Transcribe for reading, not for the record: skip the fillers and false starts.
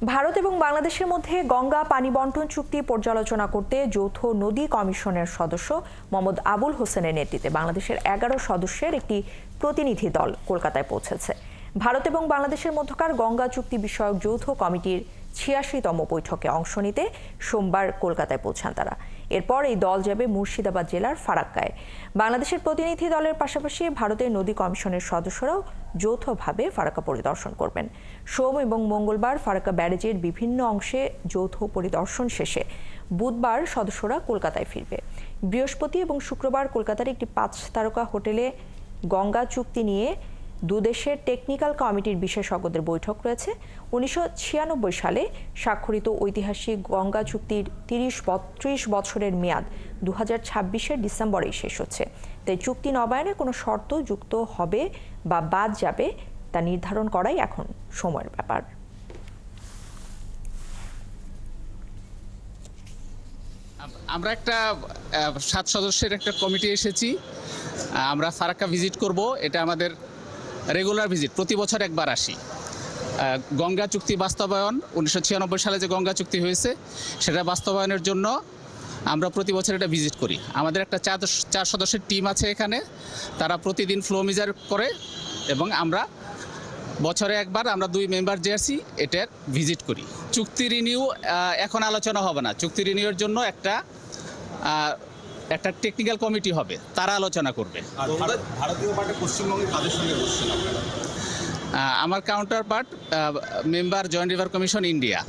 ভারত এবং বাংলাদেশের মধ্যে গঙ্গা পানি বন্টন চুক্তি পর্যালোচনা করতে যৌথ নদী কমিশনের সদস্য মোহাম্মদ আবুল হোসেনের নেতৃত্বে বাংলাদেশের 11 সদস্যের একটি প্রতিনিধি দল কলকাতায় পৌঁছেছে। ভারত এবং বাংলাদেশের মধ্যকার গঙ্গা চুক্তি বিষয়ক যৌথ কমিটির 86তম বৈঠকে অংশ নিতে সোমবার কলকাতায় পৌঁছান তারা। এরপর এই দল যাবে মুর্শিদাবাদ জেলার ফারাক্কায়। বাংলাদেশের প্রতিনিধি দলের পাশাপাশি ভারতের নদী কমিশনের সদস্যরাও যৌথভাবে ফারাক্কা পরিদর্শন করবেন। সোম এবং মঙ্গলবার ফারাক্কা ব্যারেজের বিভিন্ন অংশে যৌথ পরিদর্শন শেষে বুধবার সদস্যরা কলকাতায় ফিরবে। বৃহস্পতি এবং শুক্রবার কলকাতার একটি 5 তারকা হোটেলে গঙ্গা চুক্তি নিয়ে দুদেশের টেকনিক্যাল কমিটির বিশেষজ্ঞদের বৈঠক রয়েছে। 1996 সালে স্বাক্ষরিত ঐতিহাসিক গঙ্গা চুক্তির 30 বছরের মেয়াদ 2026 ডিসেম্বরেই শেষ হচ্ছে। তাই চুক্তি নবায়নে কোনো শর্ত যুক্ত হবে বা বাদ যাবে তা নির্ধারণ করাই এখন সময়ের ব্যাপার। আমরা একটা 7 সদস্যের একটা কমিটি এসেছি। আমরা ফারাক্কা ভিজিট করব। এটা আমাদের রেগুলার ভিজিট, প্রতি বছর একবার আসি। গঙ্গা চুক্তি বাস্তবায়ন 1996 সালে যে গঙ্গা চুক্তি হয়েছে সেটা বাস্তবায়নের জন্য আমরা প্রতি বছর এটা ভিজিট করি। আমাদের একটা 4 সদস্যের টিম আছে এখানে, তারা প্রতিদিন ফ্লো মেজার করে এবং আমরা বছরে একবার আমরা 2 মেম্বার যে আছি এটার ভিজিট করি। চুক্তি রিনিউ এখন আলোচনা হবে না। চুক্তি রিনিউর জন্য একটা টেকনিক্যাল কমিটি হবে, তারা আলোচনা করবে। ভারতীয় পার্টি পশ্চিমবঙ্গে কাদের সঙ্গে বসছেন আপনারা? আমার counter part member joint river commission India.